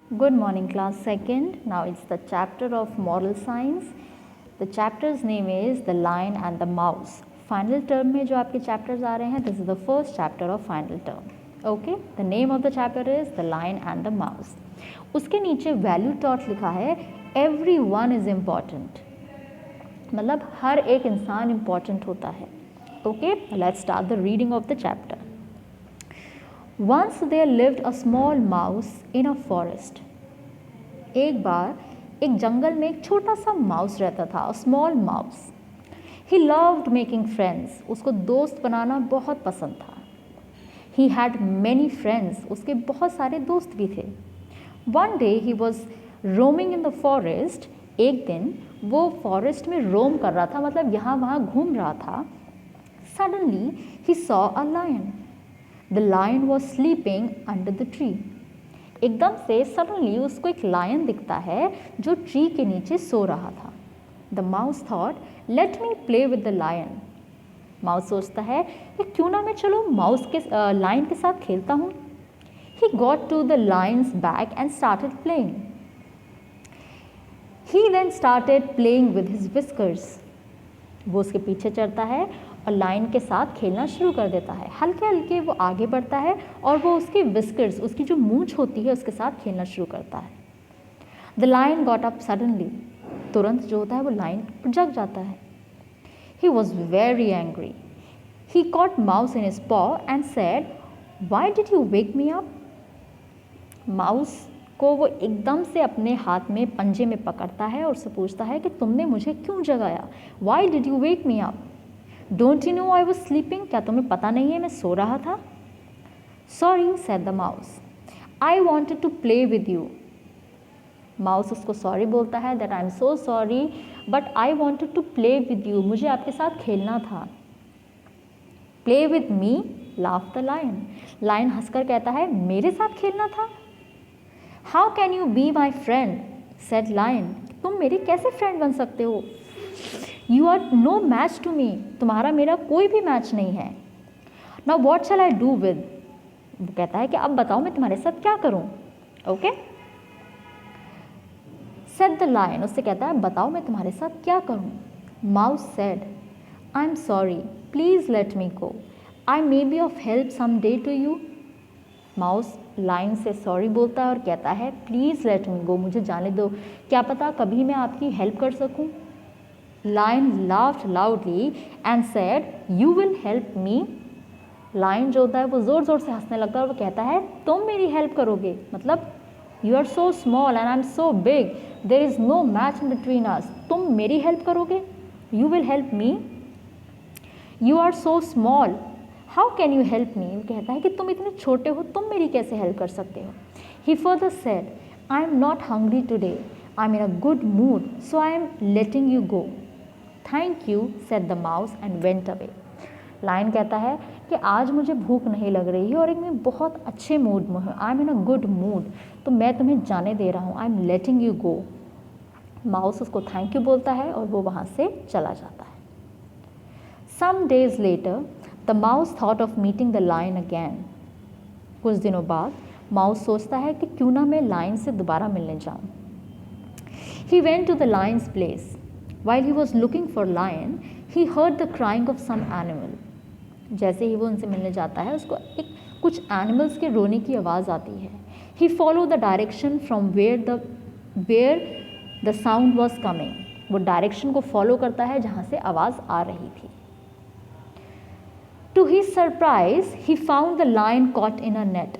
Good morning, class second. Now it's the chapter of moral science. The chapter's name is The Lion and the Mouse. Final term में जो आपके chapters आ रहे हैं, this is the first chapter of final term. Okay, the name of the chapter is The Lion and the Mouse. उसके नीचे value taught लिखा है everyone is important. मतलब हर एक इंसान important होता है. Okay, let's start the reading of the chapter. Once there lived a small mouse in a forest. एक बार एक जंगल में एक छोटा सा माउस रहता था, a small mouse. He loved making friends. उसको दोस्त बनाना बहुत पसंद था. He had many friends. उसके बहुत सारे दोस्त भी थे. One day he was roaming in the forest. एक दिन वो फॉरेस्ट में रोम कर रहा था, मतलब यहाँ वहाँ घूम रहा था. Suddenly he saw a lion. The lion was sleeping under the tree. एकदम से सडनली उसको एक लायन दिखता है जो ट्री के नीचे सो रहा था. The mouse thought, let me play with the lion. Mouse सोचता है कि क्यों ना मैं चलो लायन के साथ खेलता हूँ. He got to the lion's back and started playing. He then started playing with his whiskers. वो उसके पीछे चढ़ता है और लायन के साथ खेलना शुरू कर देता है. हल्के हल्के वो आगे बढ़ता है और वो उसके विस्कर्स, उसकी जो मूंछ होती है, उसके साथ खेलना शुरू करता है. The lion got up suddenly. तुरंत जो होता है वो लायन जग जाता है. He was very angry. He caught mouse in his paw and said, why did you wake me up. Mouse को वो एकदम से अपने हाथ में पंजे में पकड़ता है और उससे पूछता है कि तुमने मुझे क्यों जगाया. Why did you wake me up. Don't you know I was sleeping. क्या तुम्हें पता नहीं है मैं सो रहा था. Sorry said the mouse, I wanted to play with you. Mouse उसको सॉरी बोलता है, that I am so sorry but I wanted to play with you. मुझे आपके साथ खेलना था. Play with me laugh the lion. Lion हंसकर कहता है, मेरे साथ खेलना था. How can you be my friend said lion. तुम मेरे कैसे फ्रेंड बन सकते हो. You are no match to me. तुम्हारा मेरा कोई भी मैच नहीं है. Now what shall I do with. वो कहता है कि अब बताओ मैं तुम्हारे साथ क्या करूं. Okay, said the lion. उससे कहता है बताओ मैं तुम्हारे साथ क्या करूं. Mouse said, I am sorry please let me go. I may be of help some day to you. Mouse lion से सॉरी बोलता है और कहता है प्लीज़ लेट मी गो. मुझे जाने दो, क्या पता कभी मैं आपकी हेल्प कर सकूं. Lion laughed loudly and said, you will help me. Lion जो होता है वो ज़ोर ज़ोर से हंसने लगता है और वो कहता है तुम मेरी हेल्प करोगे. मतलब you are so small and I am so big, there is no match in between us. तुम मेरी हेल्प करोगे. You will help me. You are so small, how can you help me. वो कहता है कि तुम इतने छोटे हो, तुम मेरी कैसे हेल्प कर सकते हो. He further said, I am not hungry today, I am in a good mood so I am letting you go. Thank you said the mouse and went away. Lion कहता है कि आज मुझे भूख नहीं लग रही है और एक मैं बहुत अच्छे मूड में हूँ. I am in a good mood, तो मैं तुम्हें जाने दे रहा हूँ. I am letting you go. Mouse उसको थैंक यू बोलता है और वो वहाँ से चला जाता है. Some days later the mouse thought of meeting the lion again. कुछ दिनों बाद माउस सोचता है कि क्यों ना मैं लायन से दोबारा मिलने जाऊँ. He went to the lion's place. While he was looking for lion, he heard the crying of some animal. जैसे ही वो उनसे मिलने जाता है उसको कुछ एनिमल्स के रोने की आवाज़ आती है. He followed the direction from where the sound was coming. वो डायरेक्शन को फॉलो करता है जहाँ से आवाज़ आ रही थी. To his surprise, he found the lion caught in a net.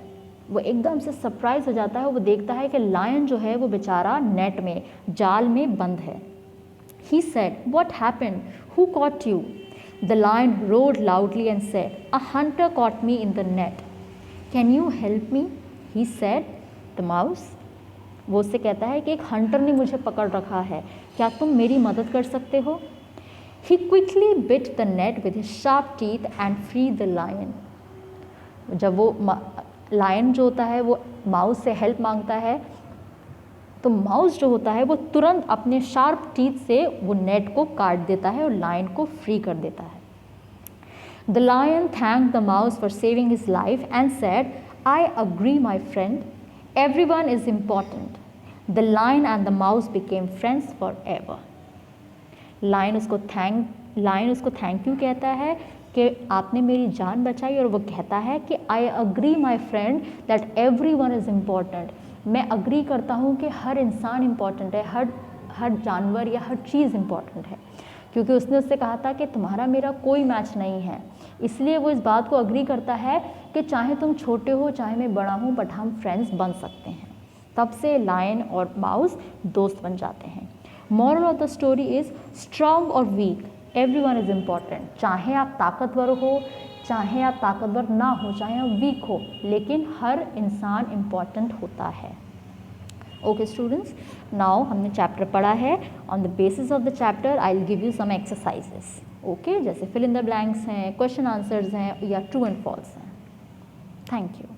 वो एकदम से सरप्राइज हो जाता है. वो देखता है कि लायन जो है वो बेचारा नेट में, जाल में बंद है. He said, what happened? Who caught you? The lion roared loudly and said, a hunter caught me in the net. Can you help me? He said, the mouse. वो उससे कहता है कि एक हंटर ने मुझे पकड़ रखा है, क्या तुम मेरी मदद कर सकते हो. He quickly bit the net with his sharp teeth and freed the lion. जब वो लायन जो होता है वो माउस से हेल्प मांगता है तो माउस जो होता है वो तुरंत अपने शार्प टीथ से वो नेट को काट देता है और लायन को फ्री कर देता है. The lion thanked the mouse for saving his life and said, I agree my friend, Everyone is important. The lion and the mouse became friends forever. Lion उसको थैंक यू कहता है कि आपने मेरी जान बचाई, और वो कहता है कि आई agree my friend that every one is important. मैं अग्री करता हूँ कि हर इंसान इम्पॉर्टेंट है, हर जानवर या हर चीज़ इम्पॉर्टेंट है, क्योंकि उसने उससे कहा था कि तुम्हारा मेरा कोई मैच नहीं है। इसलिए वो इस बात को अग्री करता है कि चाहे तुम छोटे हो चाहे मैं बड़ा हूँ, बट हम फ्रेंड्स बन सकते हैं। तब से लायन और माउस दोस्त बन जाते हैं। Moral of the story is strong और वीक, एवरीवन इज़ इम्पॉर्टेंट। चाहे आप ताकतवर हो, चाहे आप ताकतवर ना हो, चाहे आप वीक हो, लेकिन हर इंसान इम्पॉर्टेंट होता है। ओके स्टूडेंट्स, नाउ हमने चैप्टर पढ़ा है। On the basis of the chapter I will give you some exercises. Okay, जैसे फिल इन द ब्लैंक्स हैं, क्वेश्चन आंसर्स हैं या ट्रू एंड फॉल्स हैं। Thank you.